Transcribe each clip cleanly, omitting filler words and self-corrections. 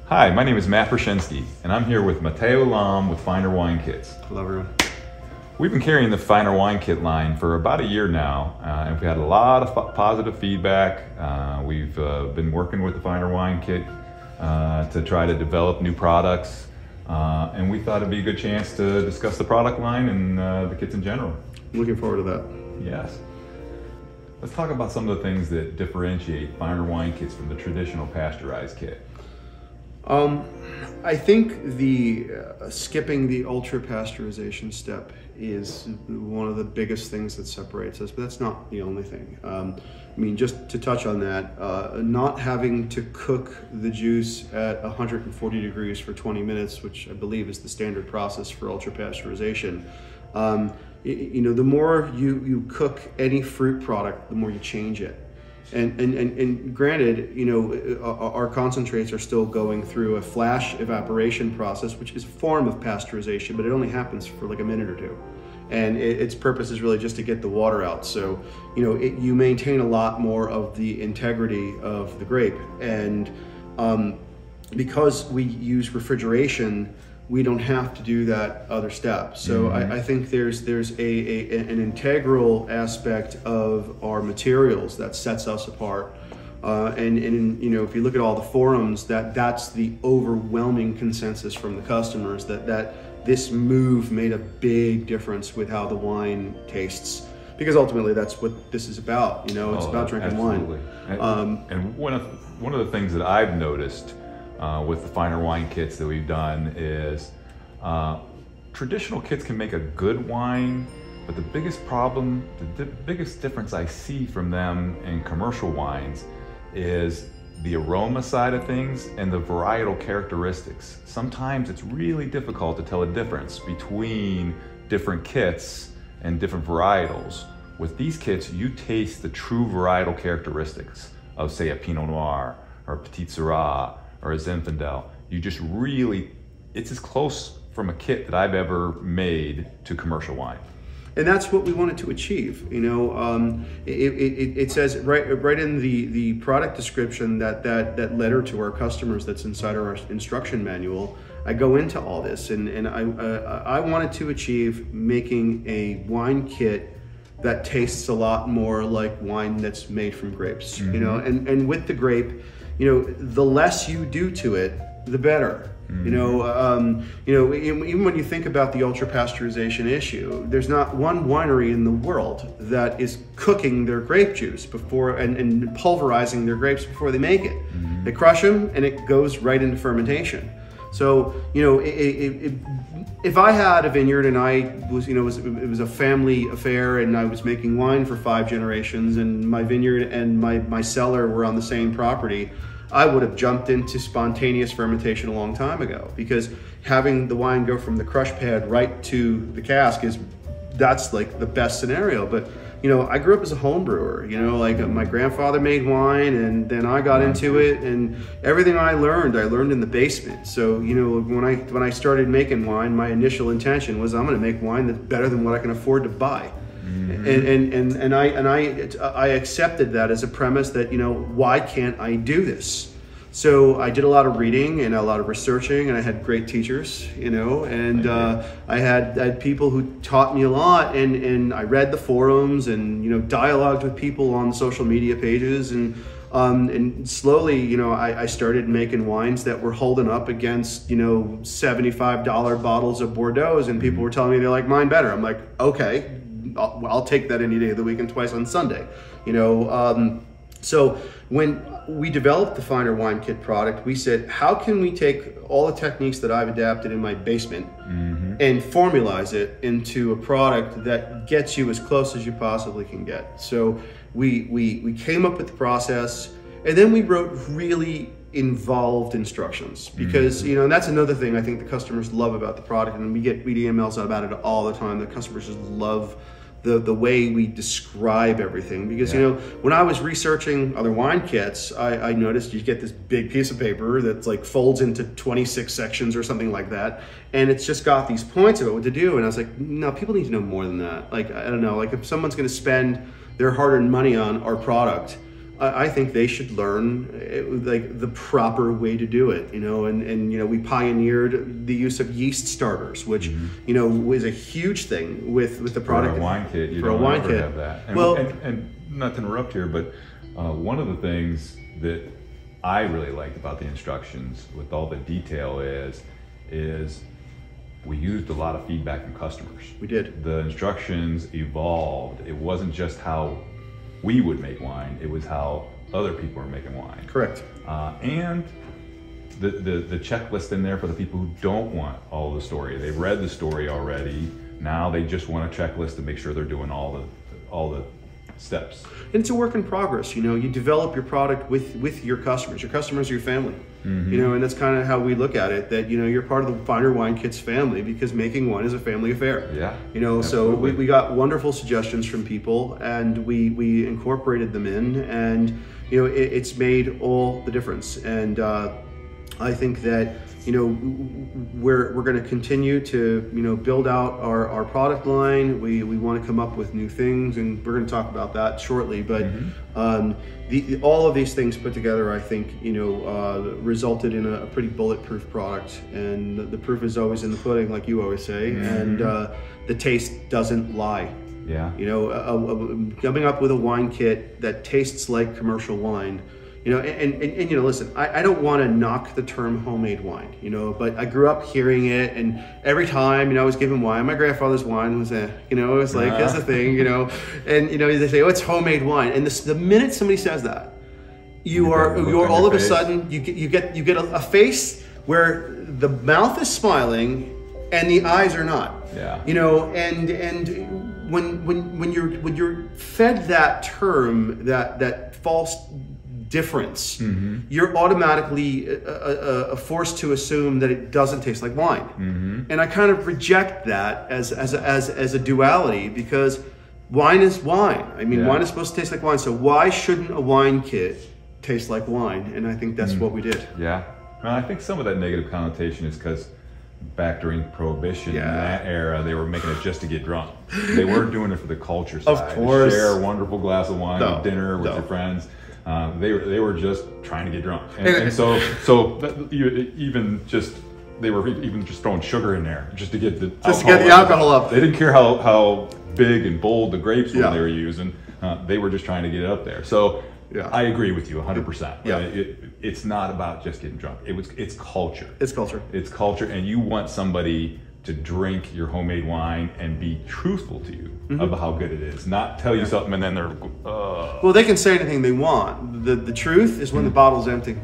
Hi, my name is Matt Pershinsky, and I'm here with Matteo Lam with Finer Wine Kits. Hello, everyone. We've been carrying the Finer Wine Kit line for about a year now, and we've had a lot of positive feedback. We've been working with the Finer Wine Kit to try to develop new products, and we thought it'd be a good chance to discuss the product line and the kits in general. Looking forward to that. Yes. Let's talk about some of the things that differentiate Finer Wine Kits from the traditional pasteurized kit. I think the skipping the ultra pasteurization step is one of the biggest things that separates us, but that's not the only thing. I mean, just to touch on that, not having to cook the juice at 140 degrees for 20 minutes, which I believe is the standard process for ultra pasteurization. You know, the more you cook any fruit product, the more you change it. And granted, you know, our concentrates are still going through a flash evaporation process, which is a form of pasteurization, but it only happens for like a minute or two. And its purpose is really just to get the water out. So, you know, you maintain a lot more of the integrity of the grape. And because we use refrigeration, we don't have to do that other step. So I think there's an integral aspect of our materials that sets us apart. And you know, if you look at all the forums, that's the overwhelming consensus from the customers that this move made a big difference with how the wine tastes. Because ultimately that's what this is about, you know, it's about drinking absolutely. wine. And one of the things that I've noticed with the Finer Wine Kits that we've done is traditional kits can make a good wine, but the biggest problem, the biggest difference I see from them in commercial wines is the aroma side of things and the varietal characteristics. Sometimes it's really difficult to tell a difference between different kits and different varietals. With these kits, you taste the true varietal characteristics of, say, a Pinot Noir or a Petite Shiraz or a Zinfandel. You just really, it's as close from a kit that I've ever made to commercial wine. And that's what we wanted to achieve. You know, it says right in the product description that letter to our customers that's inside our instruction manual. I go into all this, and I wanted to achieve making a wine kit that tastes a lot more like wine that's made from grapes. You know, and with the grape, you know, the less you do to it, the better. You know, even when you think about the ultra pasteurization issue, there's not one winery in the world that is cooking their grape juice before and pulverizing their grapes before they make it. They crush them and it goes right into fermentation. So, you know, if I had a vineyard and I was, you know, it was a family affair and I was making wine for 5 generations and my vineyard and my cellar were on the same property, I would have jumped into spontaneous fermentation a long time ago, because having the wine go from the crush pad right to the cask that's like the best scenario. But, you know, I grew up as a home brewer, you know, like my grandfather made wine and then I got into it, and everything I learned in the basement. So, you know, when I started making wine, my initial intention was I'm going to make wine that's better than what I can afford to buy. And I accepted that as a premise that, you know, why can't I do this? So I did a lot of reading and a lot of researching, and I had great teachers, you know, and I had people who taught me a lot, and I read the forums and, you know, dialogued with people on social media pages, and slowly, you know, I started making wines that were holding up against, you know, $75 bottles of Bordeaux, and people were telling me they like mine better. I'm like, okay, I'll take that any day of the week and twice on Sunday, you know. So when we developed the Finer Wine Kit product, we said, how can we take all the techniques that I've adapted in my basement and formalize it into a product that gets you as close as you possibly can get? So we came up with the process, and then we wrote really involved instructions, because you know, and that's another thing I think the customers love about the product, and we get emails about it all the time. The customers just love the way we describe everything, because you know, when I was researching other wine kits, I noticed you get this big piece of paper that's like folds into 26 sections or something like that, and it's just got these points about what to do, and I was like, no, people need to know more than that. Like, I don't know, like if someone's going to spend their hard-earned money on our product, I think they should learn like the proper way to do it, you know, and you know, we pioneered the use of yeast starters, which you know, was a huge thing with the product. For a wine kit, you for don't a wine ever kit. have that. And, Well, and not to interrupt here, but one of the things that I really liked about the instructions with all the detail is we used a lot of feedback from customers. We did. The instructions evolved. It wasn't just how we would make wine, it was how other people were making wine. Correct. And the checklist in there for the people who don't want all the story. They've read the story already. Now they just want a checklist to make sure they're doing all the steps. And it's a work in progress. You know, you develop your product with your customers. Your customers are your family. You know, and that's kind of how we look at it. That, you know, you're part of the Finer Wine Kits family, because making wine is a family affair. Yeah. You know, absolutely. so we got wonderful suggestions from people, and we incorporated them in, and you know, it's made all the difference. And I think that, you know, we're going to continue to, you know, build out our product line. We want to come up with new things, and we're going to talk about that shortly. But all of these things put together, I think, you know, resulted in a pretty bulletproof product. And the proof is always in the pudding, like you always say. And the taste doesn't lie. Yeah. You know, coming up with a wine kit that tastes like commercial wine. You know, and you know, listen, I don't want to knock the term homemade wine, you know, but I grew up hearing it, and every time, you know, I was given wine. My grandfather's wine was you know, it was like, that's the thing, you know, and you know, they say, oh, it's homemade wine, and the minute somebody says that, you're all of a sudden you get a face where the mouth is smiling and the eyes are not. Yeah. You know, and when you're fed that term, that false difference, you're automatically forced to assume that it doesn't taste like wine. And I kind of reject that as a duality, because wine is wine. I mean, wine is supposed to taste like wine, so why shouldn't a wine kit taste like wine? And I think that's what we did. Yeah. Well, I think some of that negative connotation is because back during Prohibition, in that era, they were making it just to get drunk. They weren't doing it for the culture side. Of course. To share a wonderful glass of wine with dinner with your friends. They were just trying to get drunk, and so they were even just throwing sugar in there just to get the alcohol up. They didn't care how big and bold the grapes were they were using. They were just trying to get it up there. So I agree with you 100%. Yeah. It's not about just getting drunk. It's culture. It's culture. It's culture, and you want somebody to drink your homemade wine and be truthful to you about how good it is, not tell you something and then they're well, they can say anything they want. The truth is when the bottle's empty.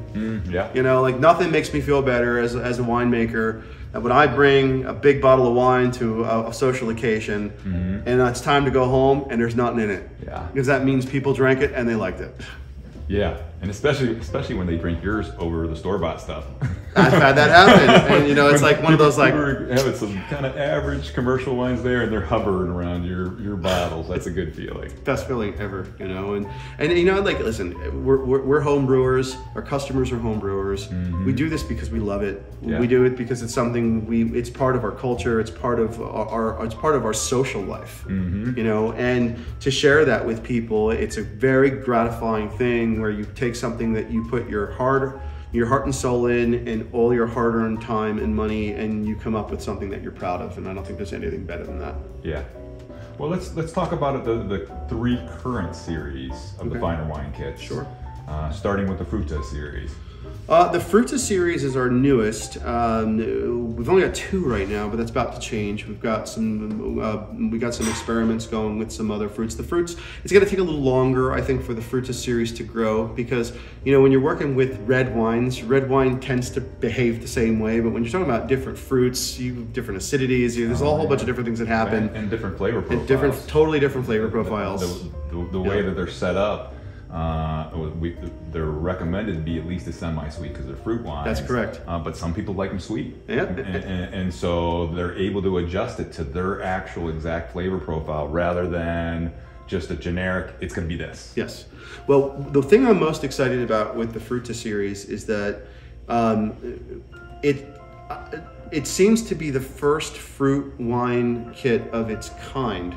Yeah. You know, like nothing makes me feel better as a winemaker that when I bring a big bottle of wine to a social occasion and it's time to go home and there's nothing in it. Yeah. Because that means people drank it and they liked it. Yeah, and especially when they drink yours over the store-bought stuff. I've had that happen, and you know, it's like one of those like we're having some kind of average commercial wines there, and they're hovering around your bottles. That's a good feeling. Best feeling ever, you know. And you know, like, listen, we're home brewers. Our customers are home brewers. We do this because we love it. Yeah. We do it because it's something it's part of our culture. It's part of our social life. You know, and to share that with people, it's a very gratifying thing where you take something that you put your heart and soul in, and all your hard-earned time and money, and you come up with something that you're proud of. And I don't think there's anything better than that. Yeah. Well, let's talk about the three current series of the Finer Wine Kits. Sure. Starting with the Frutta series. The Frutta series is our newest. We've only got 2 right now, but that's about to change. We got some experiments going with some other fruits. The fruits, it's going to take a little longer, I think, for the Frutta series to grow, because you know, when you're working with red wine tends to behave the same way. But when you're talking about different fruits, you have different acidities. There's a whole bunch of different things that happen, and different flavor profiles. Totally different flavor profiles. The way that they're set up. They're recommended to be at least a semi-sweet because they're fruit wines. That's correct. But some people like them sweet. Yeah. And so they're able to adjust it to their actual exact flavor profile rather than just a generic, it's going to be this. Yes. Well, the thing I'm most excited about with the Frutta series is that it seems to be the first fruit wine kit of its kind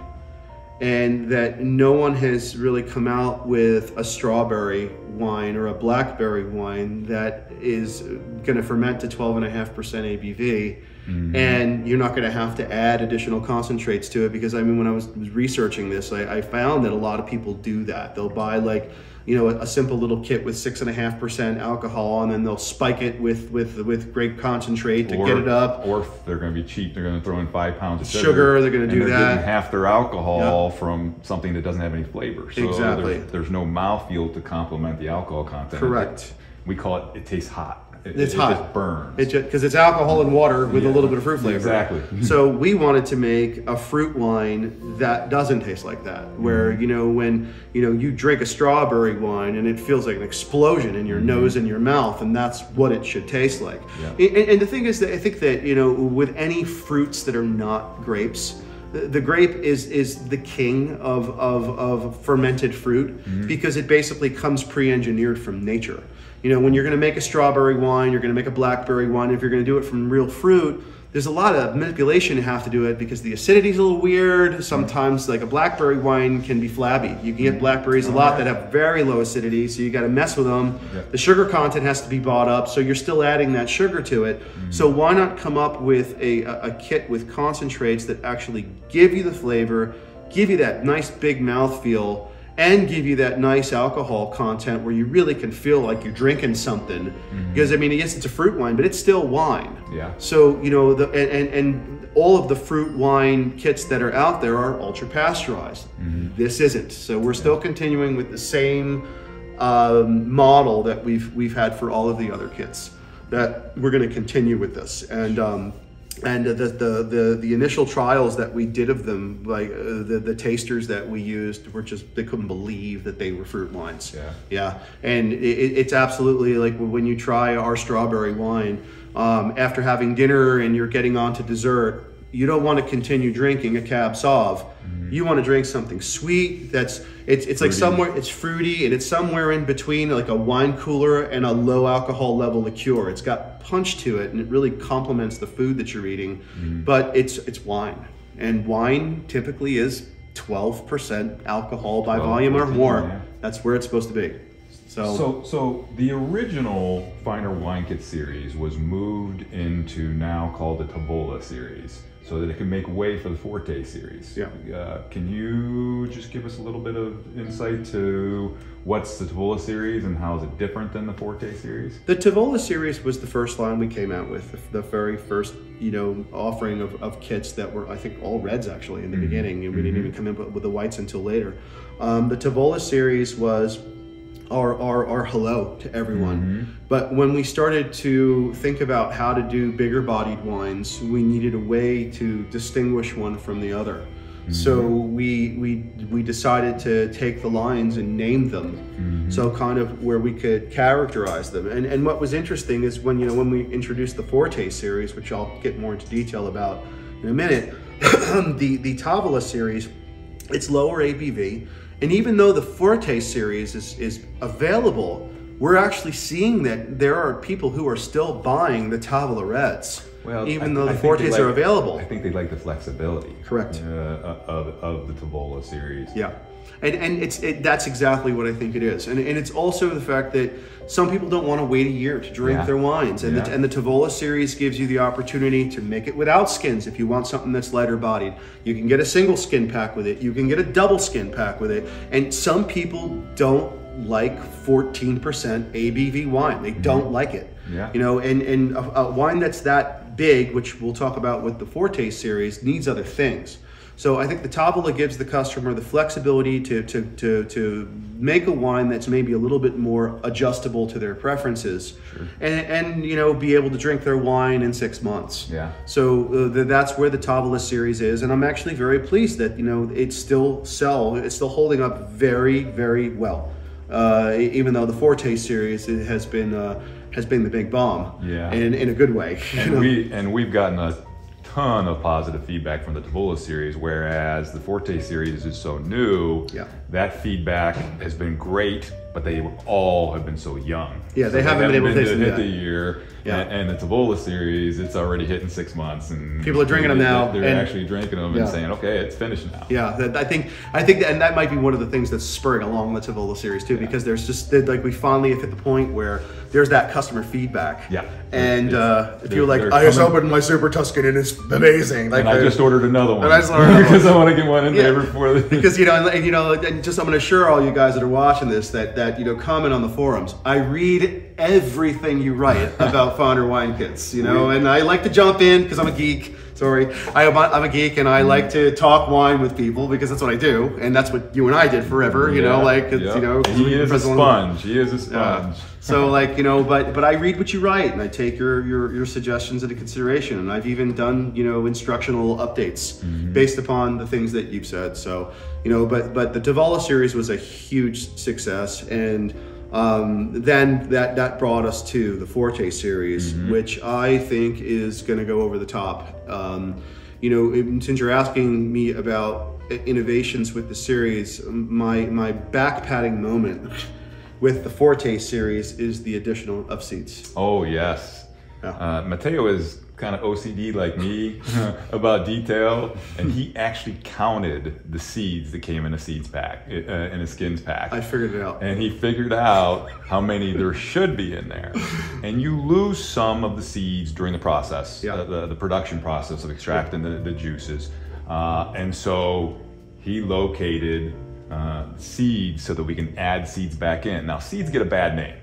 and that no one has really come out with a strawberry wine or a blackberry wine that is going to ferment to 12.5% ABV. And you're not going to have to add additional concentrates to it, because I mean, when I was researching this, I found that a lot of people do that. They'll buy like, you know, a simple little kit with 6.5% alcohol, and then they'll spike it with grape concentrate to get it up. Or if they're going to be cheap, they're going to throw in 5 pounds of sugar. They're going to do that. They're getting half their alcohol from something that doesn't have any flavor. So exactly. There's no mouthfeel to complement the alcohol content. Correct. We call it, it tastes hot. It's hot. It just burns. Because it's alcohol and water with a little bit of fruit flavor. Exactly. So we wanted to make a fruit wine that doesn't taste like that. Where, you know, when, you know, you drink a strawberry wine and it feels like an explosion in your nose and your mouth, and that's what it should taste like. And the thing is that I think that, you know, with any fruits that are not grapes, the grape is the king of fermented fruit, because it basically comes pre-engineered from nature. You know, when you're going to make a strawberry wine, you're going to make a blackberry wine, if you're going to do it from real fruit, there's a lot of manipulation you have to do it, because the acidity is a little weird. Sometimes, like a blackberry wine can be flabby. You can get blackberries a lot that have very low acidity, so you got to mess with them. The sugar content has to be bought up, so you're still adding that sugar to it. So why not come up with a kit with concentrates that actually give you the flavor, give you that nice big mouthfeel, and give you that nice alcohol content where you really can feel like you're drinking something. Because I mean, yes, it's a fruit wine, but it's still wine. So, you know, and all of the fruit wine kits that are out there are ultra pasteurized. This isn't. So we're still continuing with the same model that we've had for all of the other kits. That we're going to continue with this. And the initial trials that we did of them, like the tasters that we used, were just, they couldn't believe that they were fruit wines. And it's absolutely like when you try our strawberry wine, after having dinner and you're getting on to dessert, you don't want to continue drinking a Cab Sauv. You want to drink something sweet that's, it's like somewhere, it's fruity, and it's somewhere in between like a wine cooler and a low alcohol level liqueur. It's got punch to it, and it really complements the food that you're eating, but it's wine. And wine typically is 12% alcohol by volume or more. That's where it's supposed to be. So the original Finer Wine Kit series was moved into now called the Tavola series, so that it can make way for the Forte series. Can you just give us a little bit of insight to what's the Tavola series and how is it different than the Forte series? The Tavola series was the first line we came out with, the very first, you know, offering of kits that were, I think, all reds actually in the beginning, and we didn't even come in with the whites until later. The Tavola series was our hello to everyone. But when we started to think about how to do bigger bodied wines, we needed a way to distinguish one from the other. So we decided to take the lines and name them. So kind of where we could characterize them. And what was interesting is when, you know, when we introduced the Forte series, which I'll get more into detail about in a minute, the Tavola series, it's lower ABV. And even though the Forte series is available, we're actually seeing that there are people who are still buying the Tavola Reds, even though the Fortes are available. I think they like the flexibility. Correct. Of the Tavola series. And that's exactly what I think it is. And it's also the fact that some people don't want to wait a year to drink their wines. And the Tavola series gives you the opportunity to make it without skins if you want something that's lighter bodied. You can get a single skin pack with it. You can get a double skin pack with it. And some people don't like 14% ABV wine. They don't like it. You know, and a wine that's that big, which we'll talk about with the Forte series, needs other things. So I think the Tavola gives the customer the flexibility to make a wine that's maybe a little bit more adjustable to their preferences, and you know, be able to drink their wine in 6 months. So that's where the Tavola series is, and I'm actually very pleased that, you know, it's still holding up very, very well, even though the Forte series has been the big bomb, in a good way. And we've gotten a ton of positive feedback from the Tavola series, whereas the Forte series is so new that feedback has been great, but they all have been so young. Yeah, they haven't been able to hit the year. Yeah. And the Tavola series, it's already hit in 6 months, and people are drinking them now. They're actually drinking them and saying, "Okay, it's finished now." Yeah, I think that, and that might be one of the things that's spurring along the Tavola series too, because there's just like we finally have hit the point where there's that customer feedback. Yeah, and if you're like, I just opened my Super Tuscan and it's amazing. Like, and I just ordered another one. And I just ordered another because I want to get one in there before the because and just I'm going to assure all you guys that are watching this that comment on the forums. I read everything you write about founder wine kits, and I like to jump in because I'm a geek. Sorry, I'm a geek, and I like to talk wine with people because that's what I do, and that's what you and I did forever. He is a sponge. He is a sponge. So but I read what you write, and I take your suggestions into consideration, and I've even done instructional updates based upon the things that you've said. So but the Tavola series was a huge success, and then that brought us to the Forte series, which I think is going to go over the top. Since you're asking me about innovations with the series, my back-patting moment with the Forte series is the addition of seeds. Oh yes, Matteo is kind of OCD like me about detail, and he actually counted the seeds that came in a seeds pack, in a skins pack. I figured it out. And he figured out how many there should be in there. And you lose some of the seeds during the process, the production process of extracting the juices. And so he located seeds so that we can add seeds back in. Now, seeds get a bad name.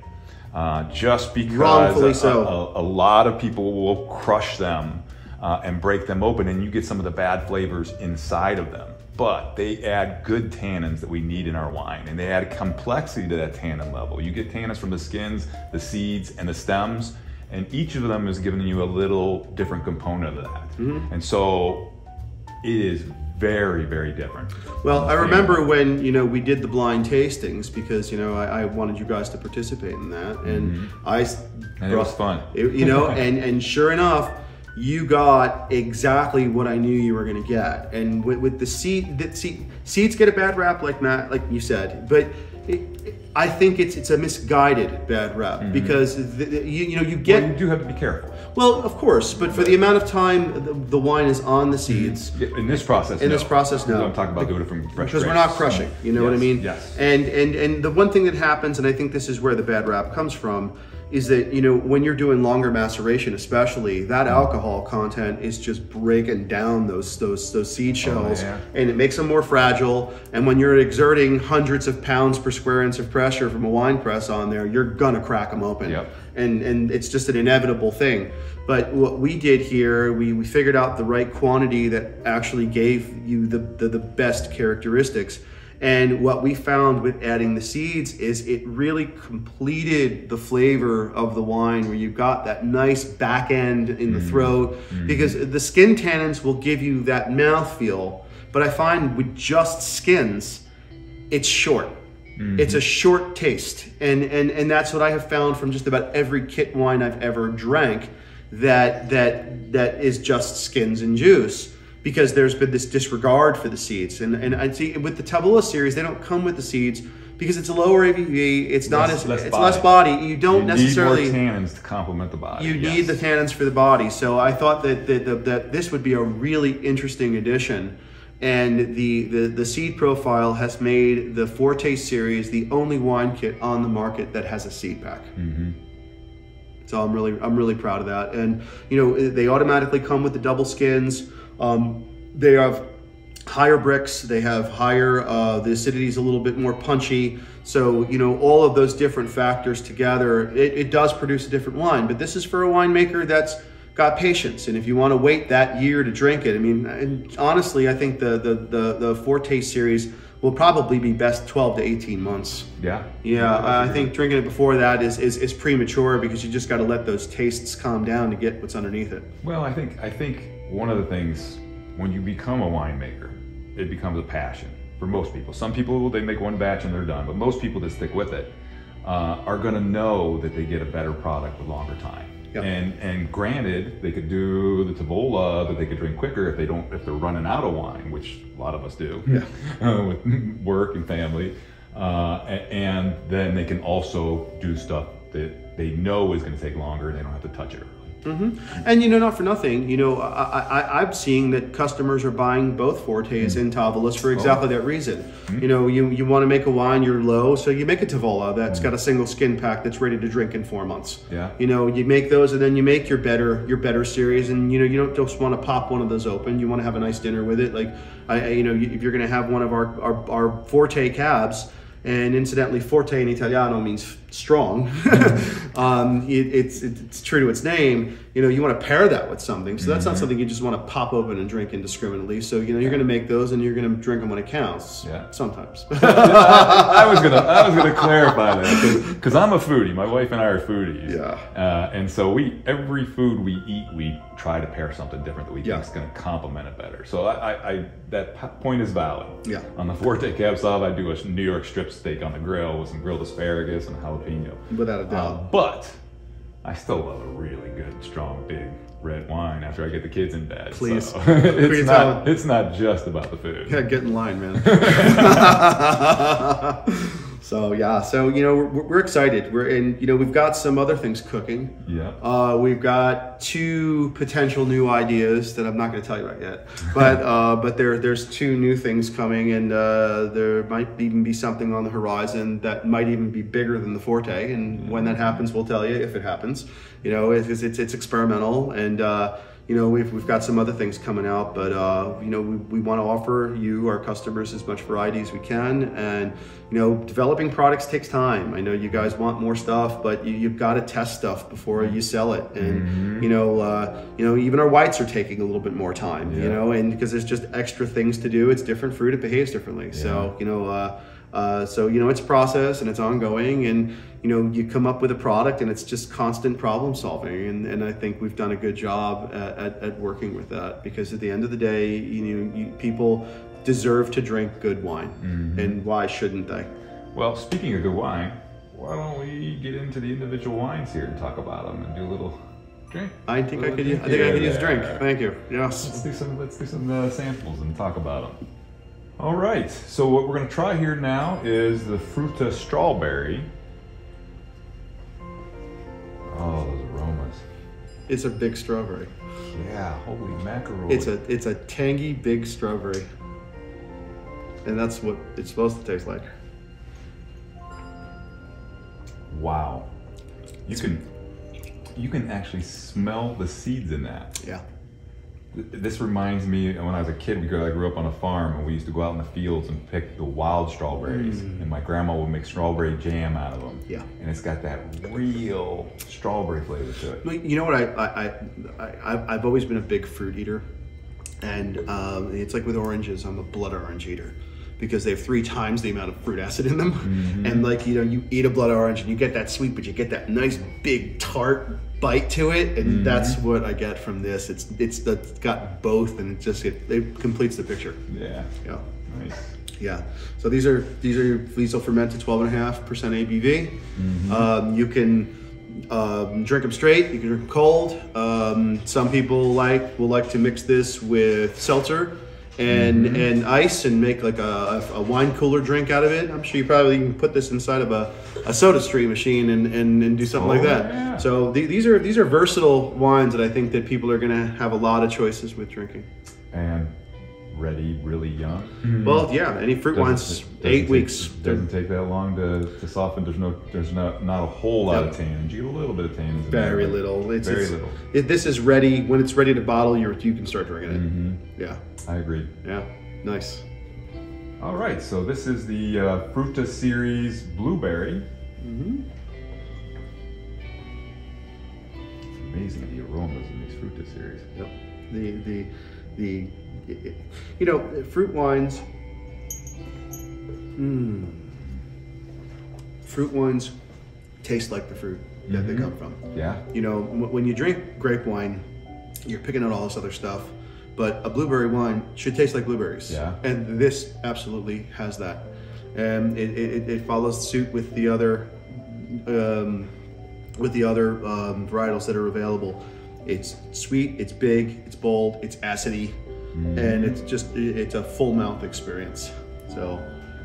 Just because a lot of people will crush them and break them open, and you get some of the bad flavors inside of them. But they add good tannins that we need in our wine, and they add complexity to that tannin level. You get tannins from the skins, the seeds, and the stems, and each of them is giving you a little different component of that. And so it is very, very different. Well, I remember when we did the blind tastings, because I wanted you guys to participate in that, and it was fun. And sure enough, you got exactly what I knew you were going to get. And with the seeds get a bad rap, like Matt, like you said, but I think it's a misguided bad rap, because you get. Well, you do have to be careful. Well, of course, but for the amount of time the wine is on the seeds. In this process, no. I'm talking about doing it from fresh because we're not crushing. You know what I mean? Yes. And the one thing that happens, and I think this is where the bad rap comes from, is that when you're doing longer maceration, especially, that alcohol content is just breaking down those seed shells, and it makes them more fragile. And when you're exerting hundreds of pounds per square inch of pressure from a wine press on there, you're gonna crack them open. Yep. And it's just an inevitable thing. But what we did here, we figured out the right quantity that actually gave you the best characteristics. And what we found with adding the seeds is it really completed the flavor of the wine, where you've got that nice back end in the throat, because the skin tannins will give you that mouthfeel. But I find with just skins, it's short. It's a short taste. And that's what I have found from just about every kit wine I've ever drank that is just skins and juice, because there's been this disregard for the seeds. And I see with the Tavola series, they don't come with the seeds because it's a lower ABV. It's not less body. You don't necessarily need more tannins to complement the body. You need the tannins for the body. So I thought that this would be a really interesting addition. And the seed profile has made the Forte series the only wine kit on the market that has a seed pack. So I'm really proud of that. And they automatically come with the double skins. They have higher bricks. They have higher. The acidity is a little bit more punchy. So all of those different factors together, it does produce a different wine. But this is for a winemaker that's got patience, and if you want to wait that year to drink it, I mean, and honestly, I think the Forte series will probably be best 12 to 18 months. Yeah. I think drinking it before that is premature, because you just got to let those tastes calm down to get what's underneath it. Well, I think one of the things, when you become a winemaker, it becomes a passion for most people. Some people, they make one batch and they're done, but most people that stick with it are going to know that they get a better product with longer time. And granted, they could do the Tavola that they could drink quicker if they're running out of wine, which a lot of us do with work and family. And then they can also do stuff that they know is going to take longer and they don't have to touch it. And not for nothing, I'm seeing that customers are buying both Fortes and Tavolas for exactly that reason. You want to make a wine, you're low, so you make a Tavola that's got a single skin pack that's ready to drink in 4 months. You make those, and then you make your better series, and you don't just want to pop one of those open. You want to have a nice dinner with it. Like if you're going to have one of our Forte cabs. And incidentally, Forte in Italiano means strong. It's true to its name. You want to pair that with something. So that's not something you just want to pop open and drink indiscriminately. So you're going to make those, and you're going to drink them when it counts. Sometimes. I was gonna clarify that because I'm a foodie. My wife and I are foodies. And so every food we eat, we try to pair something different that we think is going to complement it better. So that point is valid. On the Forte cab sauv, I do a New York strip steak on the grill with some grilled asparagus and jalapeno. Without a doubt. But I still love a really good, strong, big red wine after I get the kids in bed. Please. So it's not just about the food. Yeah, get in line, man. So we're excited. We've got some other things cooking. We've got 2 potential new ideas that I'm not going to tell you about yet. But there's 2 new things coming, and there might even be something on the horizon that might even be bigger than the Forte. And when that happens, we'll tell you if it happens. It's experimental, and we've got some other things coming out, but we want to offer you, our customers, as much variety as we can. And developing products takes time. I know you guys want more stuff, but you've got to test stuff before you sell it. And even our whites are taking a little bit more time. And because there's just extra things to do. It's different fruit; it behaves differently. So it's a process and it's ongoing, and you come up with a product and it's just constant problem solving, and I think we've done a good job at working with that, because at the end of the day, people deserve to drink good wine, and why shouldn't they? Well, speaking of good wine, why don't we get into the individual wines here and talk about them and do a little drink? I think I could use a drink. Thank you. Yes. Let's do some samples and talk about them. All right, so what we're going to try here now is the Frutta Strawberry. Oh, those aromas. It's a big strawberry. Yeah, holy mackerel. It's a tangy big strawberry. And that's what it's supposed to taste like. Wow. You can actually smell the seeds in that. Yeah. This reminds me, when I was a kid, I grew up on a farm, and we used to go out in the fields and pick the wild strawberries, and my grandma would make strawberry jam out of them. Yeah. And it's got that real strawberry flavor to it. You know what, I've always been a big fruit eater, and it's like with oranges, I'm a blood orange eater, because they have 3 times the amount of fruit acid in them. And you eat a blood orange and you get that sweet, but you get that nice big tart bite to it, and that's what I get from this. It's got both, and it completes the picture. Yeah. Nice. Yeah. So these will ferment to 12.5% ABV. You can drink them straight. You can drink them cold. Some people will like to mix this with seltzer and ice and make like a wine cooler drink out of it. I'm sure you probably can put this inside of a soda stream machine and do something like that. Yeah. So these are versatile wines that I think that people are going to have a lot of choices with drinking. And ready really young. Well, yeah, any fruit wines, 8 weeks. It doesn't take that long to soften. There's not a whole lot of tannins. You get a little bit of tannins. Very little. Very little. This is ready. When it's ready to bottle, you can start drinking it. Yeah. I agree. Yeah. Nice. All right. So this is the Frutta series Blueberry. It's amazing the aromas in these Frutta series. Yep. Fruit wines. Fruit wines taste like the fruit that they come from. Yeah. When you drink grape wine, you're picking out all this other stuff, but a blueberry wine should taste like blueberries. Yeah. And this absolutely has that. And it follows suit with the other with the other varietals that are available. It's sweet, it's big, it's bold, it's acidy, and it's a full mouth experience. So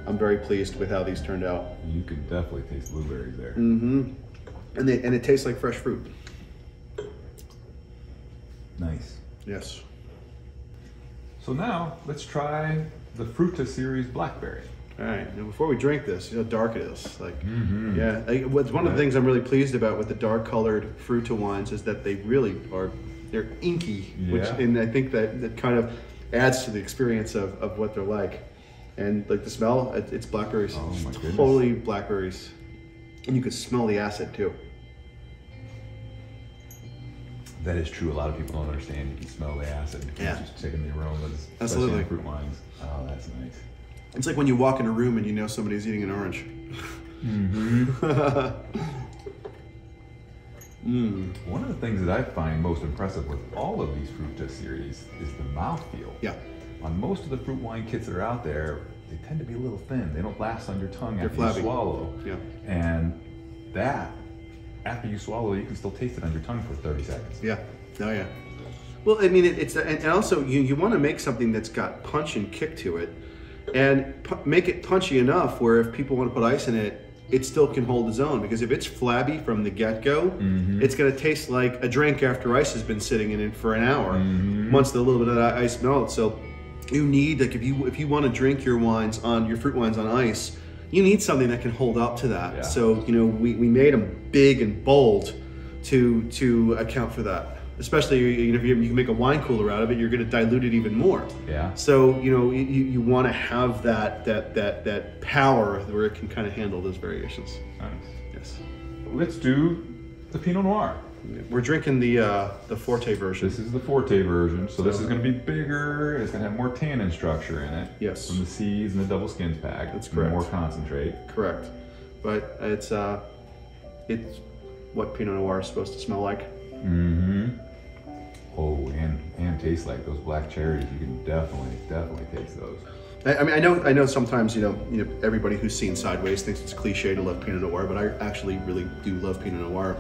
I'm very pleased with how these turned out. You can definitely taste blueberries there. And it tastes like fresh fruit. Nice. Yes. So now let's try the Frutta series Blackberry. All right. Now before we drink this, you know how dark it is. Like, yeah. What's one of the things I'm really pleased about with the dark-colored Frutta wines is that they really they're inky, and I think that kind of adds to the experience of what they're like. And like the smell, it's blackberries. Oh my goodness. Totally blackberries, and you can smell the acid too. That is true. A lot of people don't understand. You can smell the acid. Yeah. Just taking the aromas. Absolutely. Especially in fruit wines. Oh, that's nice. It's like when you walk in a room and you know somebody's eating an orange. One of the things that I find most impressive with all of these Frutta series is the mouthfeel. Yeah. On most of the fruit wine kits that are out there, they tend to be a little thin. They don't last on your tongue after you swallow. Yeah. And that, after you swallow, you can still taste it on your tongue for 30 seconds. Yeah. Oh yeah. Well, I mean, and also you want to make something that's got punch and kick to it, and make it punchy enough where if people want to put ice in it, it still can hold its own. Because if it's flabby from the get-go, it's going to taste like a drink after ice has been sitting in it for an hour. Once the little bit of that ice melts, so you need, like, if you want to drink your fruit wines on ice, you need something that can hold up to that. Yeah. So you know we made them big and bold to account for that. Especially, you know, if you can make a wine cooler out of it, you're going to dilute it even more. Yeah. So you know you want to have that power where it can kind of handle those variations. Nice. Yes. Let's do the Pinot Noir. We're drinking the Forte version. This is the Forte version, so this is going to be bigger. It's going to have more tannin structure in it. Yes. From the seeds and the double skins pack. That's correct. More concentrate. Correct. But it's what Pinot Noir is supposed to smell like. Oh, and taste like those black cherries. You can definitely taste those. I mean, I know sometimes you know everybody who's seen Sideways thinks it's cliche to love Pinot Noir, but I actually really do love Pinot Noir,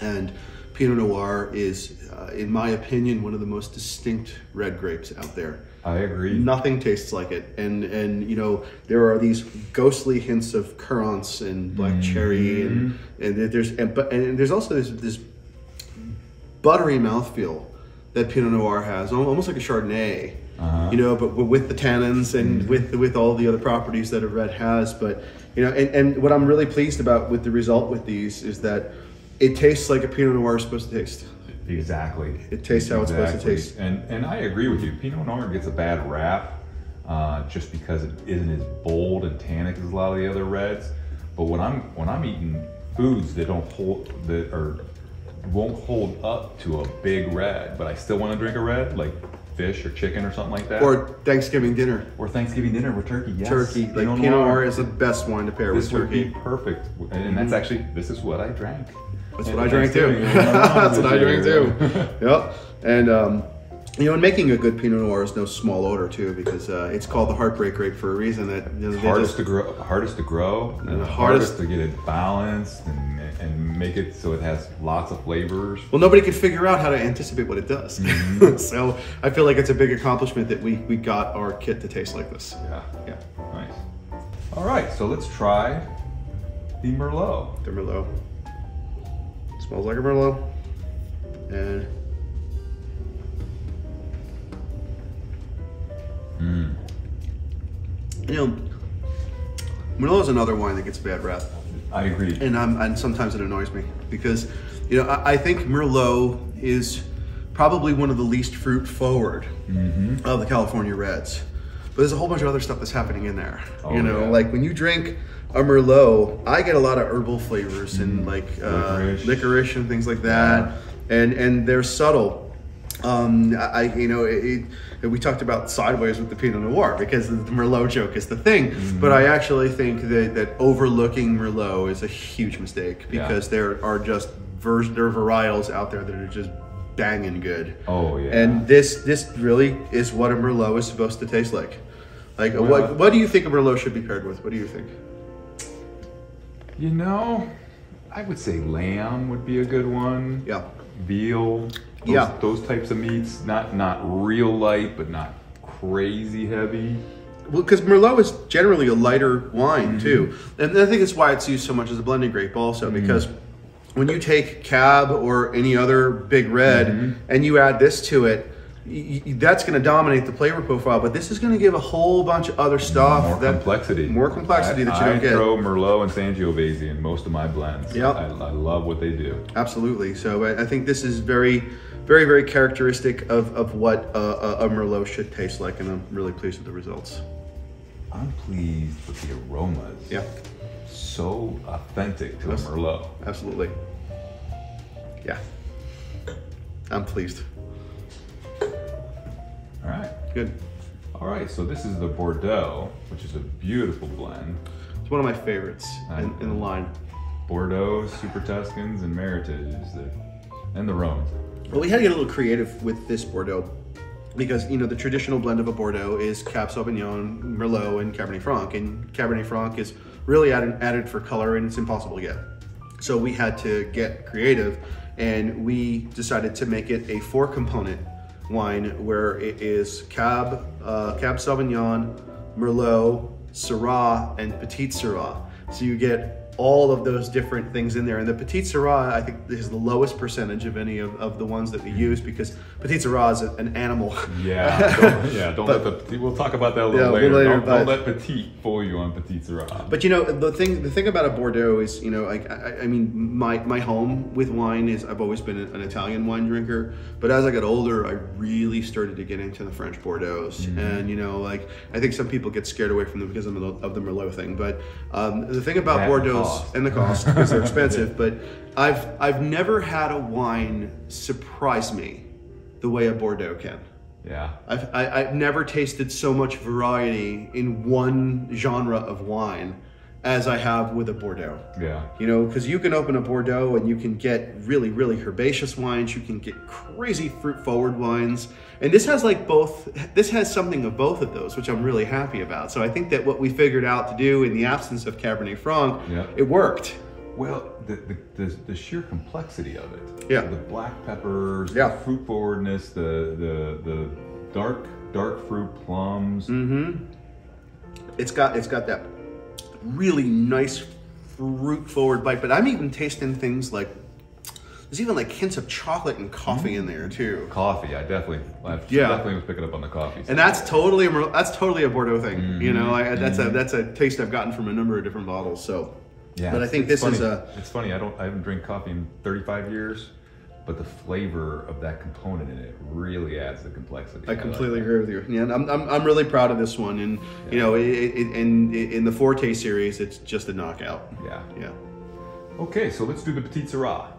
and Pinot Noir is, in my opinion, one of the most distinct red grapes out there. I agree. Nothing tastes like it, and you know there are these ghostly hints of currants and black cherry, and there's also this buttery mouthfeel that Pinot Noir has, almost like a Chardonnay, you know, but with the tannins and with all the other properties that a red has. But you know, and what I'm really pleased about with the result with these is that it tastes like a Pinot Noir is supposed to taste. Exactly. It tastes how it's supposed to taste. And I agree with you. Pinot Noir gets a bad rap just because it isn't as bold and tannic as a lot of the other reds. But when I'm eating foods that won't hold up to a big red, but I still want to drink a red, like fish or chicken or something like that. Or Thanksgiving dinner. Or Thanksgiving dinner with turkey, yes. Turkey, like Pinot Noir is the best wine to pair with turkey. This would be perfect. And that's actually, this is what I drank. That's what I drank too. That's what I drank too. Yep. And you know, and making a good Pinot Noir is no small order too, because it's called the heartbreak grape for a reason. That you know, hardest to grow, and the hardest to get it balanced and make it so it has lots of flavors. Well, nobody could figure out how to anticipate what it does. So I feel like it's a big accomplishment that we got our kit to taste like this. Yeah. Nice. All right, so let's try the Merlot. The Merlot. Smells like a Merlot. And you know, Merlot is another wine that gets a bad rap. I agree. And sometimes it annoys me because, you know, I think Merlot is probably one of the least fruit forward of the California Reds. But there's a whole bunch of other stuff that's happening in there. Oh, you know, like when you drink a Merlot, I get a lot of herbal flavors and like licorice and things like that. And they're subtle. We talked about Sideways with the Pinot Noir because the Merlot joke is the thing, but I actually think that overlooking Merlot is a huge mistake because there are just varietals out there that are just banging good. Oh yeah. And this really is what a Merlot is supposed to taste like. Like what do you think a Merlot should be paired with? What do you think? You know, I would say lamb would be a good one. Yeah. Veal. Those types of meats. Not real light, but not crazy heavy. Well, because Merlot is generally a lighter wine too, and I think that's why it's used so much as a blending grape also, because when you take Cab or any other big red and you add this to it, that's going to dominate the flavor profile, but this is going to give a whole bunch of other stuff. More complexity that you don't get. I throw Merlot and Sangiovese in most of my blends. Yep. I love what they do. Absolutely. So I think this is very, very, very characteristic of what a Merlot should taste like, and I'm really pleased with the results. I'm pleased with the aromas. Yeah. So authentic to a Merlot. Absolutely. Yeah. I'm pleased. All right. Good. All right, so this is the Bordeaux, which is a beautiful blend. It's one of my favorites in the line. Bordeaux, Super Tuscans, and Meritages, and the Rhone. Well, we had to get a little creative with this Bordeaux because, you know, the traditional blend of a Bordeaux is Cab Sauvignon, Merlot, and Cabernet Franc. And Cabernet Franc is really added for color, and it's impossible to get. So we had to get creative, and we decided to make it a 4-component wine where it is Cab Sauvignon, Merlot, Syrah, and Petite Shiraz. So you get all of those different things in there. And the Petite Shiraz, I think, is the lowest percentage of any of the ones that we use, because Petite Shiraz is an animal. Yeah, don't let the, we'll talk about that a little later. Don't let Petite fool you on Petite Shiraz. But you know, the thing about a Bordeaux is, you know, I mean, my home with wine is, I've always been an Italian wine drinker, but as I got older, I really started to get into the French Bordeaux. And, you know, like, I think some people get scared away from them because of the Merlot thing. But the thing about Bordeaux and the cost, because they're expensive, but I've never had a wine surprise me the way a Bordeaux can. Yeah. I've never tasted so much variety in one genre of wine as I have with a Bordeaux. Yeah. You know, because you can open a Bordeaux and you can get really, really herbaceous wines. You can get crazy fruit-forward wines. And this has like both, this has something of both of those, which I'm really happy about. So I think that what we figured out to do in the absence of Cabernet Franc, it worked. Well, the sheer complexity of it. Yeah. The black peppers, the fruit forwardness, the dark fruit plums. It's got that really nice fruit forward bite, but I'm even tasting things like, there's even like hints of chocolate and coffee in there too. Coffee, I definitely was picking up on the coffee. And that's totally a Bordeaux thing. You know, that's a taste I've gotten from a number of different bottles. So, yeah. But I think this is it's funny. I haven't drank coffee in 35 years, but the flavor of that component in it really adds the complexity. I completely agree with you. Yeah, I'm really proud of this one, and you know, in the Forte series, it's just a knockout. Yeah. Okay, so let's do the Petite Shiraz.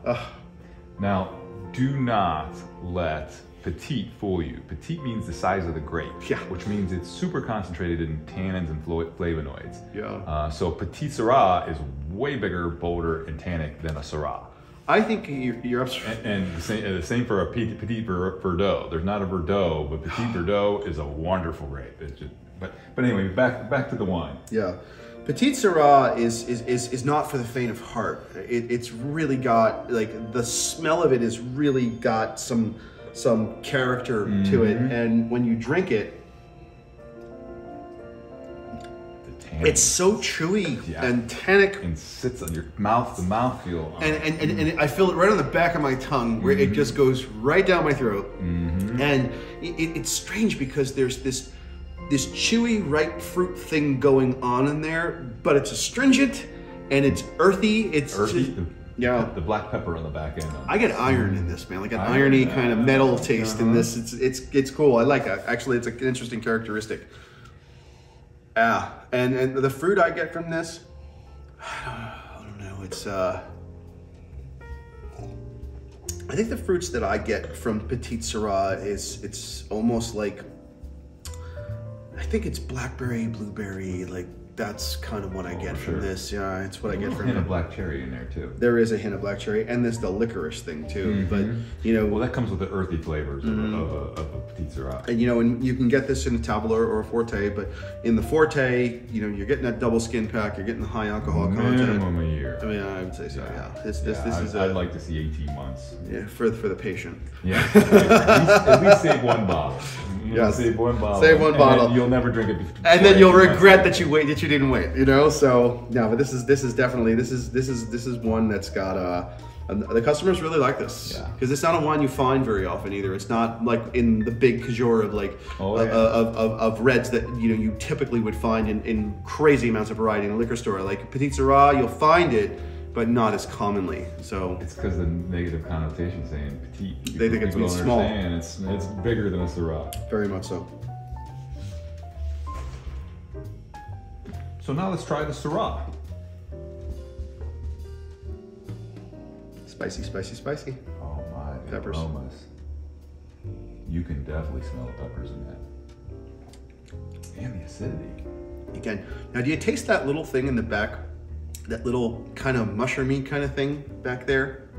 Now, do not let petite fool you. Petite means the size of the grape, which means it's super concentrated in tannins and flavonoids. So Petite Shiraz is way bigger, bolder, and tannic than a Syrah. I think you're absolutely. And the same for a Petite Verdot. There's not a Verdot, but Petite Verdot is a wonderful grape. It's just, but anyway, back to the wine. Yeah. Petite Shiraz is not for the faint of heart. It's really got, like, the smell of it has really got some character to it, and when you drink it, it's so chewy and tannic, and sits on your mouth, the mouthfeel, and I feel it right on the back of my tongue, where it just goes right down my throat. And it's strange because there's this chewy ripe fruit thing going on in there, but it's astringent and it's earthy. It's earthy. The black pepper on the back end. I get iron in this, man. Like an irony kind of metal taste in this. It's cool. I like it. Actually, it's an interesting characteristic. And the fruit I get from this, I don't know. It's I think the fruits that I get from Petite Shiraz it's almost like, I think it's blackberry, blueberry, like that's kind of what I get from this. Yeah, it's what I get from a hint of black cherry in there too. There is a hint of black cherry, and there's the licorice thing too. But you know, well, that comes with the earthy flavors of a Petite Shiraz. And you know, and you can get this in a Tavola or a Forte, but in the Forte, you know, you're getting that double skin pack, you're getting the high alcohol content. Minimum a year. I mean, I would say so. Yeah. This is. I'd like to see 18 months. Yeah, for the patient. Yeah. At least save one bottle. Yes. Save one bottle. Save one bottle. You'll never drink it. And then you'll regret that you didn't wait. You know. So no, but this is definitely this is one that's got the customers really like this because it's not a wine you find very often either. It's not like in the big cajour of like of reds that you typically would find in crazy amounts of variety in a liquor store. Like Petite Shiraz, you'll find it, but not as commonly. So it's because the negative connotation saying petite. They think it's small. It's bigger than a Shiraz. Very much so. So now let's try the Shiraz. Spicy, spicy, spicy. Oh my, the peppers. Aromas. You can definitely smell the peppers in that. And the acidity. Again, now do you taste that little thing in the back? That little kind of mushroomy kind of thing back there?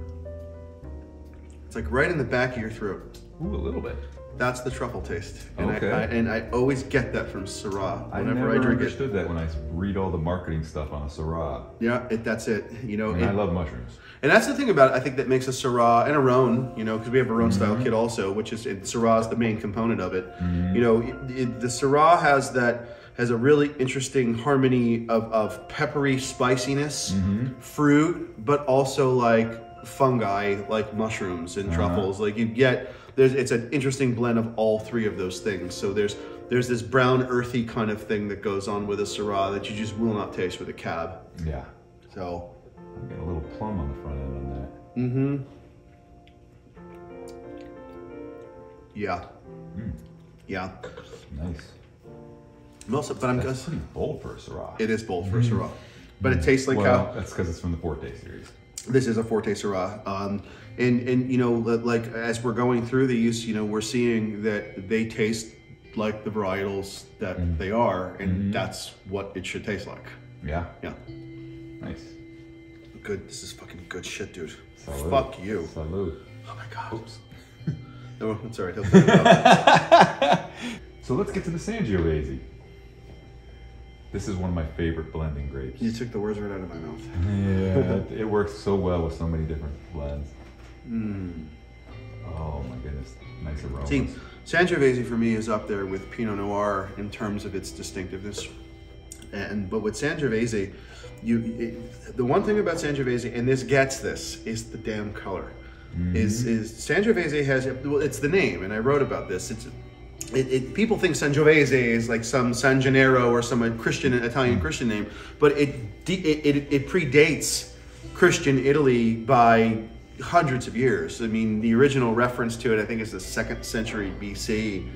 It's like right in the back of your throat. Ooh, a little bit. That's the truffle taste. And okay. I always get that from Syrah whenever I never drink understood that when I read all the marketing stuff on a Syrah. Yeah, that's it. You know, and I love mushrooms. And that's the thing about it, I think, that makes a Syrah and a Rhone, because we have a Rhone style kit also, which is Syrah is the main component of it. You know, the Syrah has a really interesting harmony of peppery spiciness, fruit, but also like fungi, like mushrooms and truffles. Like you get, it's an interesting blend of all three of those things. So there's this brown earthy kind of thing that goes on with a Syrah that you just will not taste with a Cab. Yeah. So I'm getting a little plum on the front end on that. Yeah. Yeah. Nice. But I'm That's pretty bold for a Syrah. It is bold for a Syrah, but it tastes like that's because it's from the Forte series. This is a Forte Syrah, and like as we're going through these, we're seeing that they taste like the varietals that they are, and that's what it should taste like. Yeah. Yeah. Nice. Good. This is fucking good shit, dude. Salud. Fuck you. Salud. Oh my god. Oops. No, it's all right. He'll pick it up. So let's get to the Sangiovese. This is one of my favorite blending grapes. You took the words right out of my mouth. Yeah, it works so well with so many different blends. Oh my goodness, nice aromas. See, Sangiovese for me is up there with Pinot Noir in terms of its distinctiveness. But with Sangiovese, the one thing about Sangiovese, and this gets this, is the damn color. Is Sangiovese has, well, it's the name, and I wrote about this. People think Sangiovese is like some San Gennaro or some Italian Christian name, but it predates Christian Italy by hundreds of years. I mean, the original reference to it, I think, is the 2nd century BC.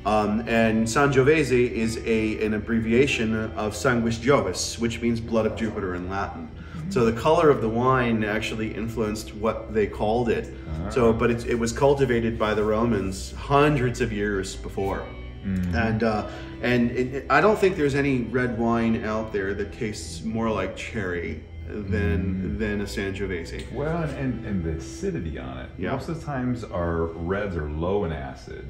And Sangiovese is an abbreviation of Sanguis Jovis, which means blood of Jupiter in Latin. So the color of the wine actually influenced what they called it. So, but it was cultivated by the Romans hundreds of years before. And I don't think there's any red wine out there that tastes more like cherry than a Sangiovese. Well, and the acidity on it. Yeah. Most of the times our reds are low in acid.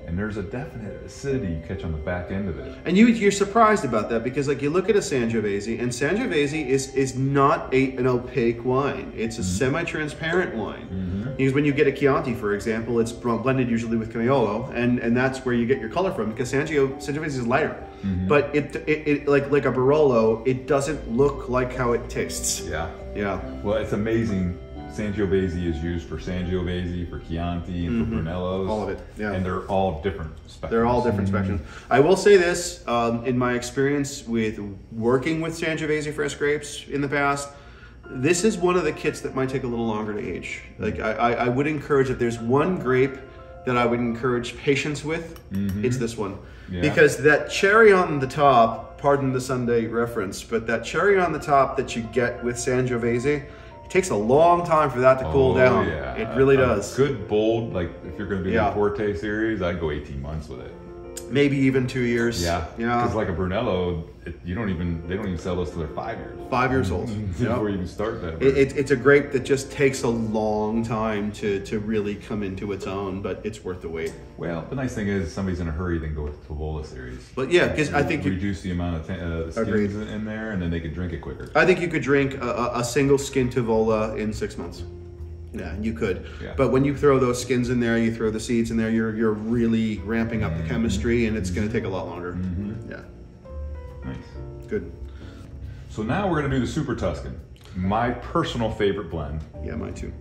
And there's a definite acidity you catch on the back end of it. And you're surprised about that because like you look at a Sangiovese, and Sangiovese is not an opaque wine. It's a semi-transparent wine. Because when you get a Chianti, for example, it's blended usually with Canaiolo, and that's where you get your color from because Sangiovese is lighter. But it like a Barolo, it doesn't look like how it tastes. Yeah. Yeah. Well, it's amazing. Sangiovese is used for Sangiovese, for Chianti, and for Brunellos. All of it, yeah. And they're all different spectrums. They're all different spectrums. I will say this, in my experience with working with Sangiovese fresh grapes in the past, this is one of the kits that might take a little longer to age. Like I would encourage, if there's one grape that I would encourage patience with, it's this one. Yeah. Because that cherry on the top, pardon the Sunday reference, but that cherry on the top that you get with Sangiovese, it takes a long time for that to cool down. Yeah. It really does. Good, bold, like if you're going to do the Forte series, I'd go 18 months with it. Maybe even 2 years. Yeah. Because like a Brunello, they don't even sell those till they're 5 years. 5 years old. Before you even start that. It's a grape that just takes a long time to really come into its own, but it's worth the wait. Well, the nice thing is, if somebody's in a hurry, they can go with the Tavola series. But yeah, because I think reduce the amount of skins in there, and then they could drink it quicker. I think you could drink a single skin Tavola in 6 months. Yeah, you could. Yeah. But when you throw those skins in there, you throw the seeds in there, you're really ramping up the chemistry, and it's going to take a lot longer. Yeah. Nice. Good. So now we're going to do the Super Tuscan. My personal favorite blend. Yeah, mine too.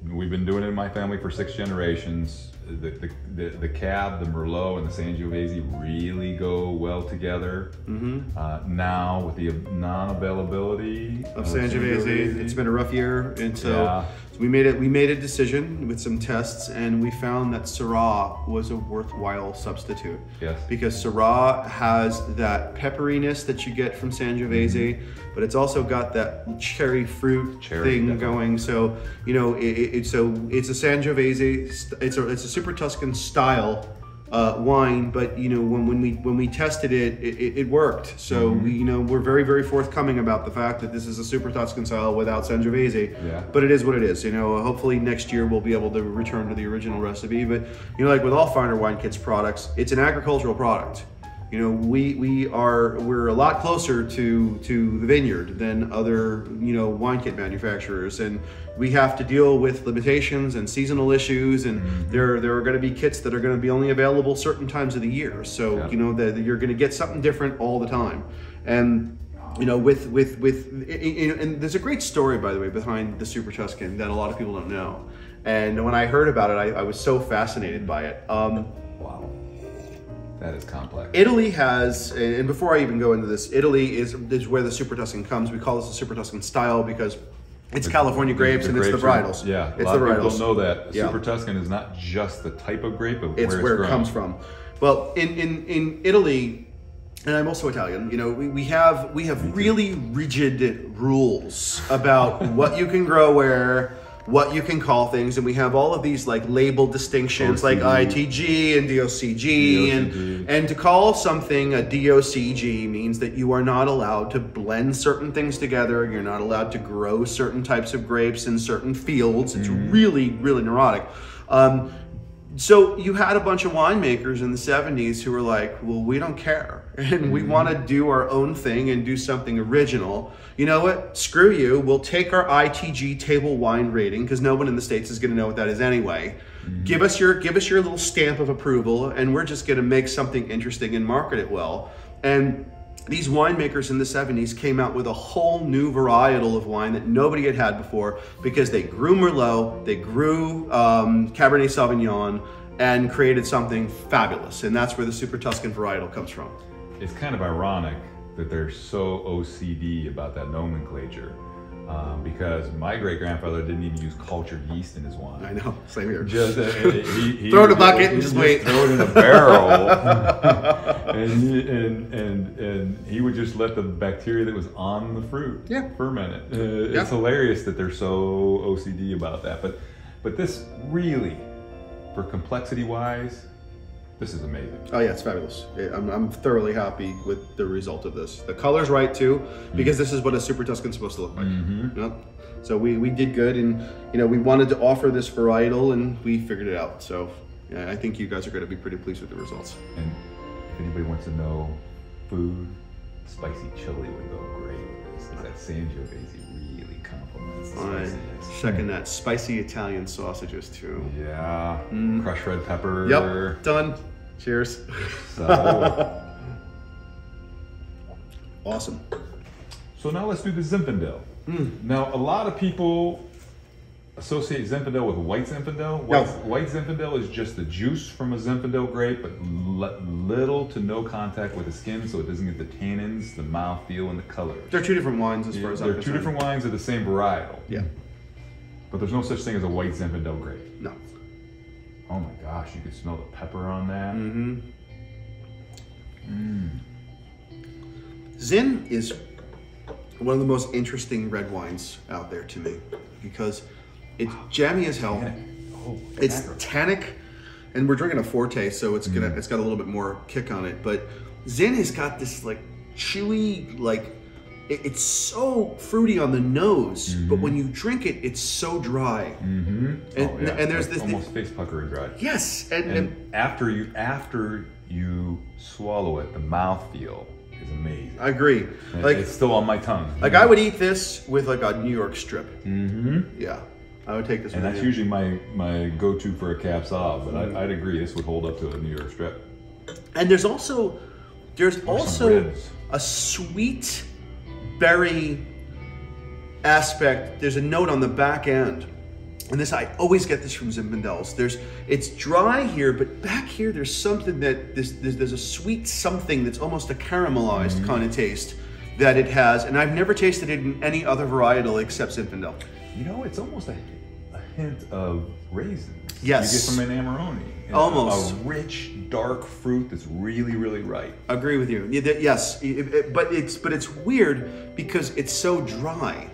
We've been doing it in my family for 6 generations. The Cab, the Merlot, and the Sangiovese really go well together. Now with the non-availability of Sangiovese, it's been a rough year, and so we made a decision with some tests, and we found that Syrah was a worthwhile substitute. Yes. Because Syrah has that pepperiness that you get from Sangiovese, but it's also got that cherry fruit thing going. So it's a Sangiovese. It's a Super Tuscan style wine, but when we tested it worked. So we're very, very forthcoming about the fact that this is a Super Tuscan style without Sangiovese. Yeah. But it is what it is. Hopefully next year we'll be able to return to the original recipe. But like with all Finer Wine Kits products, it's an agricultural product. We're a lot closer to the vineyard than other wine kit manufacturers, and we have to deal with limitations and seasonal issues, and there are going to be kits that are going to be only available certain times of the year. So that you're going to get something different all the time, and and there's a great story, by the way, behind the Super Tuscan that a lot of people don't know. And when I heard about it, I was so fascinated by it. Wow. That is complex. Italy has, and before I even go into this, Italy is where the Super Tuscan comes. We call this the Super Tuscan style because it's California grapes and it's the varietals. It's the varietals. People don't know that. Super Tuscan is not just the type of grape, but where it comes from. Well, in Italy, and I'm also Italian, we have really rigid rules about what you can grow where, what you can call things, and we have all of these like label distinctions like ITG and DOCG, and to call something a DOCG means that you are not allowed to blend certain things together, you're not allowed to grow certain types of grapes in certain fields. It's really, really neurotic. So you had a bunch of winemakers in the 70s who were like, well, we don't care, and we want to do our own thing and do something original. You know what? Screw you. We'll take our ITG table wine rating, because no one in the States is going to know what that is anyway. Give us your little stamp of approval, and we're just going to make something interesting and market it well. And these winemakers in the 70s came out with a whole new varietal of wine that nobody had before, because they grew Merlot, they grew Cabernet Sauvignon, and created something fabulous. And that's where the Super Tuscan varietal comes from. It's kind of ironic that they're so OCD about that nomenclature. Because my great-grandfather didn't even use cultured yeast in his wine. I know, same here. Just he throw it in a bucket and just wait. Throw it in a barrel, and he would just let the bacteria that was on the fruit ferment it. It's hilarious that they're so OCD about that. But this really, for complexity-wise, this is amazing. Oh yeah, it's fabulous. I'm thoroughly happy with the result of this. The color's right too, because this is what a Super Tuscan's supposed to look like. Yep. So we did good, and we wanted to offer this varietal, and we figured it out. So yeah, I think you guys are going to be pretty pleased with the results. And if anybody wants to know food, spicy chili would go great with this, because that Sangiovese really complements the spiciness. Second that. Spicy Italian sausages too. Yeah. Crushed red pepper. Yep. Done. Cheers. So. Awesome. So now let's do the Zinfandel. Now a lot of people associate Zinfandel with white Zinfandel. White Zinfandel is just the juice from a Zinfandel grape, but little to no contact with the skin, so it doesn't get the tannins, the mouthfeel, and the color. They're two different wines as far as I'm concerned. They're two different wines of the same varietal. Yeah. But there's no such thing as a white Zinfandel grape. No. Oh my gosh, you can smell the pepper on that. Zin is one of the most interesting red wines out there to me, because it's jammy as hell. Oh, it's tannic, and we're drinking a Forte, so it's got a little bit more kick on it. But Zin has got this like chewy, like it's so fruity on the nose, but when you drink it, it's so dry. And there's this almost face puckering dry. Yes, and after you swallow it, the mouthfeel is amazing. I agree. Like it's still on my tongue. Like I would eat this with like a New York strip. Yeah, I would take this. And that's usually my go-to for a Cab Sauv, but I'd agree this would hold up to a New York strip. And there's also a sweet berry aspect. There's a note on the back end. And this, I always get this from Zinfandels. It's dry here, but back here there's something that there's a sweet something that's almost a caramelized kind of taste that it has, and I've never tasted it in any other varietal except Zinfandel. You know, it's almost a hint of raisins. Yes. You get from an Amarone. Almost. A rich, dark fruit that's really, really ripe. Agree with you. Yes, but it's weird because it's so dry.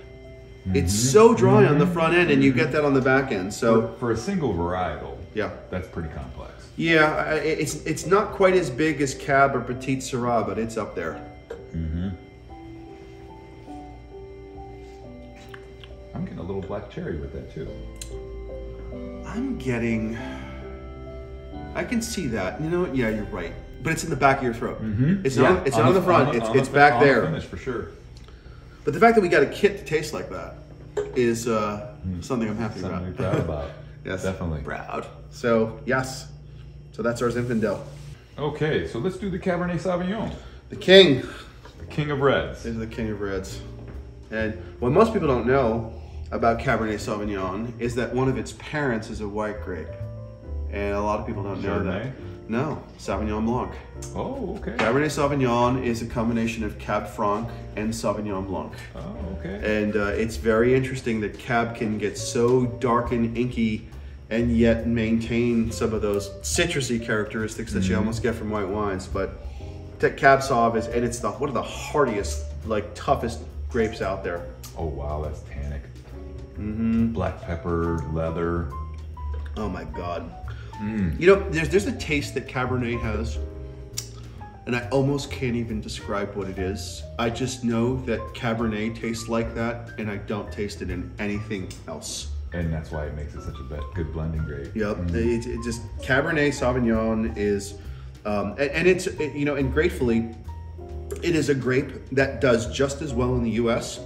It's so dry on the front end, and you get that on the back end. So for a single varietal, yeah, that's pretty complex. Yeah, it's not quite as big as Cab or Petite Shiraz, but it's up there. I'm getting a little black cherry with that too. I can see that. You know what? Yeah, you're right. But it's in the back of your throat. It's not on the front. It's back there. Finish for sure. But the fact that we got a kit to taste like that is something I'm happy about. Something to be proud about. Yes, definitely proud. So yes, so that's our Zinfandel. Okay, so let's do the Cabernet Sauvignon. The king of reds. This is the king of reds. And what most people don't know about Cabernet Sauvignon is that one of its parents is a white grape. And a lot of people don't know that. No, Sauvignon Blanc. Oh, okay. Cabernet Sauvignon is a combination of Cab Franc and Sauvignon Blanc. Oh, okay. And it's very interesting that Cab can get so dark and inky and yet maintain some of those citrusy characteristics that you almost get from white wines. But Cab Sauv is, and it's one of the hardiest, like toughest grapes out there. Oh wow, that's tannic. Black pepper, leather. Oh my God. You know, there's a taste that Cabernet has, and I almost can't even describe what it is. I just know that Cabernet tastes like that, and I don't taste it in anything else. And that's why it makes it such a good blending grape. Yep, it just Cabernet Sauvignon is, and it's you know, and gratefully, it is a grape that does just as well in the U.S.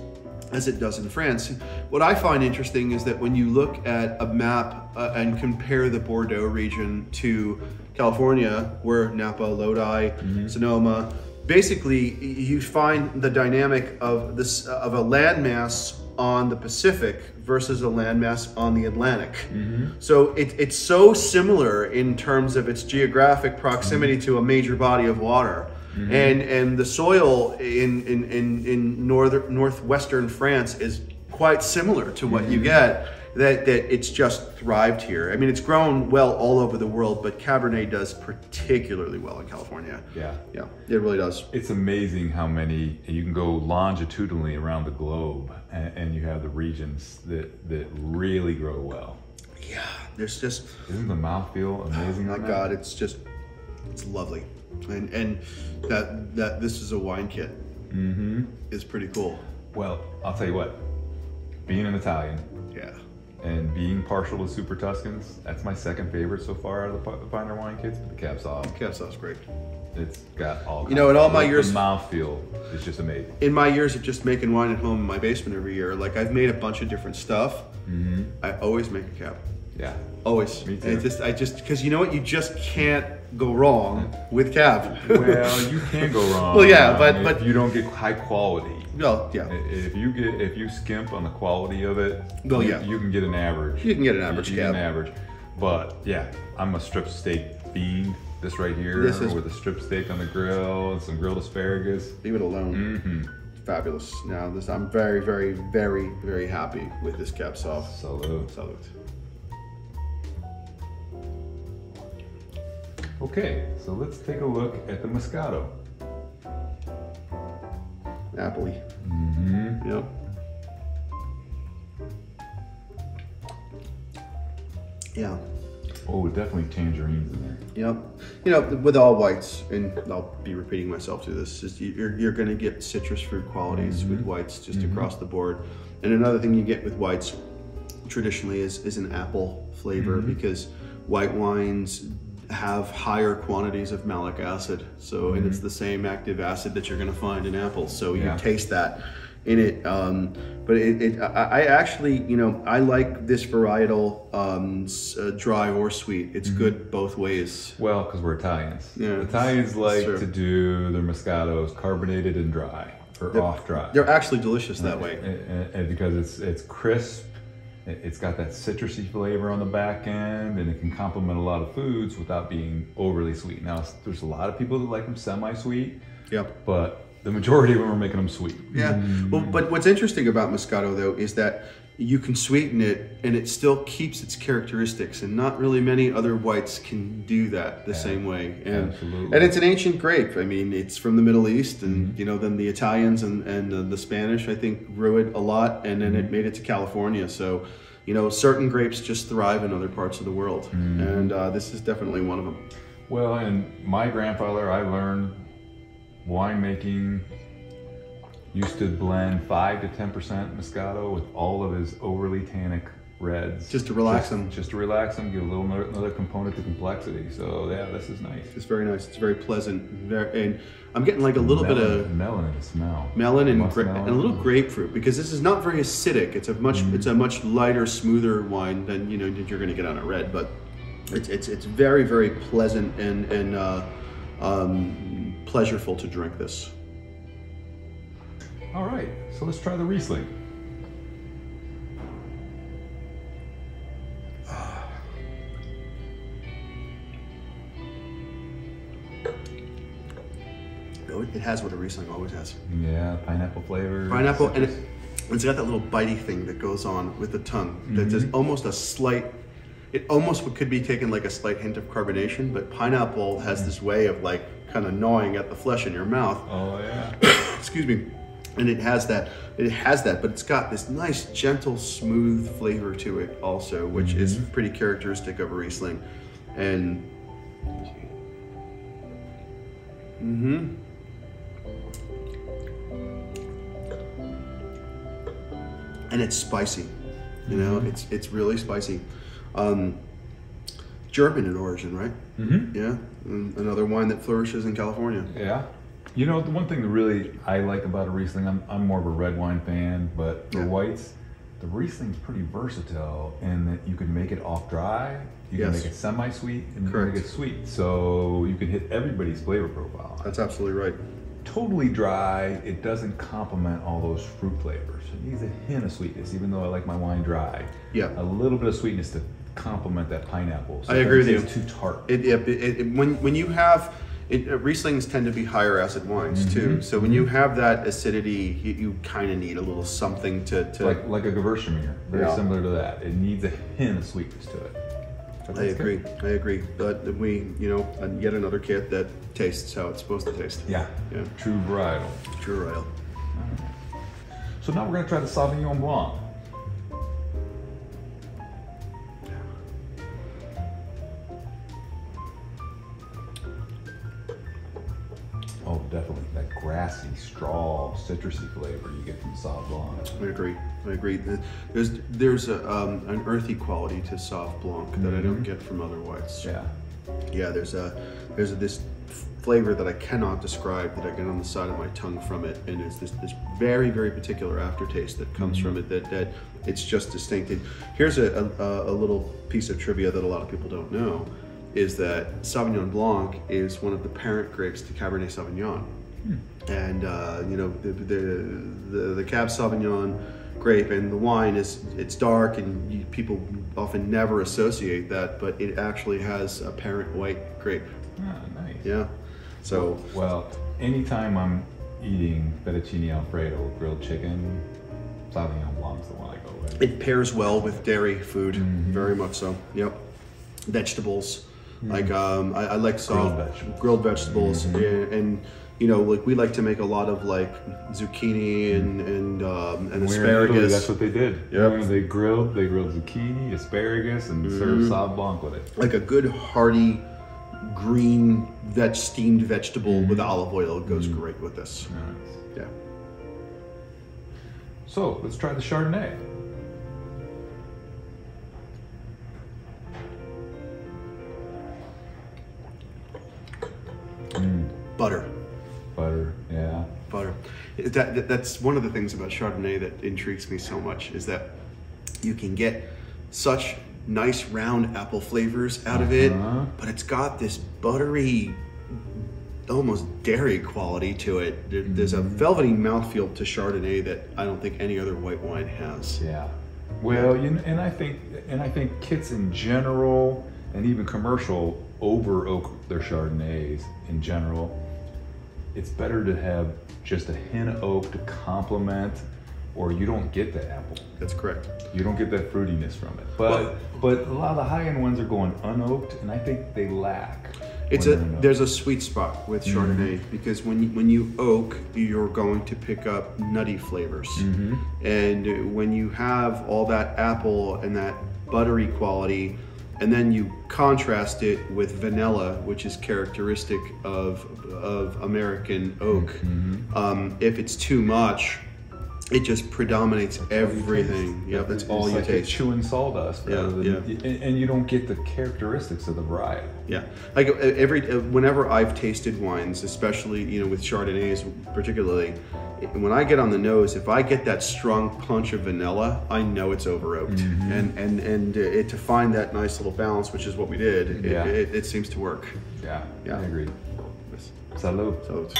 as it does in France. What I find interesting is that when you look at a map and compare the Bordeaux region to California, where Napa, Lodi, Sonoma, basically you find the dynamic of this of a landmass on the Pacific versus a landmass on the Atlantic. So it's so similar in terms of its geographic proximity to a major body of water. And the soil in northwestern France is quite similar to what you get. That it's just thrived here. I mean, it's grown well all over the world, but Cabernet does particularly well in California. Yeah, it really does. It's amazing how many you can go longitudinally around the globe, and you have the regions that really grow well. Yeah, there's just isn't the mouthfeel amazing? Oh my God, it's lovely. And that this is a wine kit is pretty cool. Well, I'll tell you what, being an Italian, and being partial to Super Tuscans, that's my second favorite so far out of the finer wine kits. But the Cab Sauv. Cab Sauv's great. It's got all. You know, in all my years, the mouthfeel is just amazing. In my years of just making wine at home in my basement every year, like I've made a bunch of different stuff. I always make a Cab. Yeah. Always. Me too. Because you know what, you just can't go wrong with Cab. Well, you can go wrong. Well, yeah, but you don't get high quality. Well, yeah. If you skimp on the quality of it, well, you can get an average. You can get an average Cab. You get an average. But yeah, I'm a strip steak fiend. This right here, with a strip steak on the grill and some grilled asparagus. Leave it alone. Fabulous. Now I'm very, very, very, very happy with this Cab Sauv. Salute. Okay, so let's take a look at the Moscato. Napoli. Yep. Yeah. Oh, definitely tangerines in there. Yep. You know, with all whites, and I'll be repeating myself through this, is you're going to get citrus fruit qualities with whites just across the board. And another thing you get with whites traditionally is an apple flavor, because white wines have higher quantities of malic acid. So, and it's the same active acid that you're going to find in apples. So you taste that in it. But I actually, you know, I like this varietal dry or sweet. It's good both ways. Well, because we're Italians. Yeah, Italians like to do their Moscatos carbonated and dry, or off dry. They're actually delicious that way. And because it's crisp, it's got that citrusy flavor on the back end, and it can complement a lot of foods without being overly sweet. Now, there's a lot of people that like them semi-sweet. Yep. But the majority of them are making them sweet. Yeah. Well, but what's interesting about Moscato, though, is that you can sweeten it and it still keeps its characteristics, and not really many other whites can do that the same way. And, absolutely. And it's an ancient grape. I mean, it's from the Middle East, and you know, then the Italians and the Spanish, I think, grew it a lot, and then it made it to California. So, you know, certain grapes just thrive in other parts of the world, and this is definitely one of them. Well, and my grandfather, I learned winemaking, used to blend 5 to 10% Moscato with all of his overly tannic reds. Just to relax them. Just to relax them, give a little another component to complexity. So yeah, this is nice. It's very nice. It's very pleasant. And I'm getting like a little bit of melon in the smell. Melon and a little grapefruit, because this is not very acidic. It's a much lighter, smoother wine than, you know, that you're going to get on a red. But it's very, very pleasant and pleasureful to drink this. All right, so let's try the Riesling. It has what a Riesling always has. Yeah, pineapple flavor. Pineapple, and it's got that little bitey thing that goes on with the tongue. There's almost a slight, it almost could be taken like a slight hint of carbonation, but pineapple has this way of like kind of gnawing at the flesh in your mouth. Oh yeah. Excuse me. And it has that, but it's got this nice, gentle, smooth flavor to it also, which is pretty characteristic of a Riesling. And and it's spicy, you know, it's really spicy. German in origin, right? Yeah, and another wine that flourishes in California. Yeah. You know, the one thing that really I like about a Riesling, I'm more of a red wine fan, but the whites, the Riesling's pretty versatile in that you can make it off dry, you can make it semi-sweet, and you can make it sweet. So you can hit everybody's flavor profile. That's absolutely right. Totally dry, it doesn't complement all those fruit flavors. It needs a hint of sweetness, even though I like my wine dry. Yeah. A little bit of sweetness to complement that pineapple. So I agree with you. It's too tart. When you have, Rieslings tend to be higher acid wines too. So when you have that acidity, you kind of need a little something to like a Gewürztraminer, very similar to that. It needs a hint of sweetness to it. I agree. But we, you know, yet another kit that tastes how it's supposed to taste. Yeah. True varietal. True varietal. So now we're going to try the Sauvignon Blanc. Oh, definitely. That grassy, straw, citrusy flavor you get from Sauv Blanc. I agree. There's an earthy quality to Sauv Blanc that I don't get from other whites. Yeah. There's this flavor that I cannot describe that I get on the side of my tongue from it, and it's this very, very particular aftertaste that comes from it that it's just distinct. And here's a little piece of trivia that a lot of people don't know, is that Sauvignon Blanc is one of the parent grapes to Cabernet Sauvignon. And you know, the Cab Sauvignon grape and the wine it's dark, and people often never associate that, but it actually has a parent white grape. Oh, nice. Yeah. So well, anytime I'm eating fettuccine alfredo with grilled chicken, Sauvignon Blanc's the one I go with. It pairs well with dairy food, very much so. Yep. Vegetables. Like I like soft grilled vegetables, and you know, like we like to make a lot of like zucchini and asparagus. Italy, that's what they did. Yeah, they grilled zucchini, asparagus, and served sauv blanc with it. Like a good hearty green steamed vegetable with olive oil goes great with this. Nice. Yeah. So let's try the Chardonnay. Butter. Butter, yeah. Butter. That's one of the things about Chardonnay that intrigues me so much, is that you can get such nice round apple flavors out of it, but it's got this buttery, almost dairy quality to it. There's a velvety mouthfeel to Chardonnay that I don't think any other white wine has. Yeah. Well, and I think kits in general, and even commercial, over oak their Chardonnays in general. It's better to have just a hint of oak to complement, or you don't get the apple. That's correct. You don't get that fruitiness from it. But a lot of the high-end ones are going unoaked, and I think they lack. There's a sweet spot with Chardonnay, because when you oak, you're going to pick up nutty flavors, and when you have all that apple and that buttery quality, and then you contrast it with vanilla, which is characteristic of American oak. If it's too much, it just predominates everything. Yep, that's all you taste. It's like chewing sawdust, and you don't get the characteristics of the variety. Yeah, like whenever I've tasted wines, especially with Chardonnays particularly, when I get on the nose, if I get that strong punch of vanilla, I know it's over oaked, and to find that nice little balance, which is what we did, it seems to work. Yeah, I agree. Yes. Salud. Salud.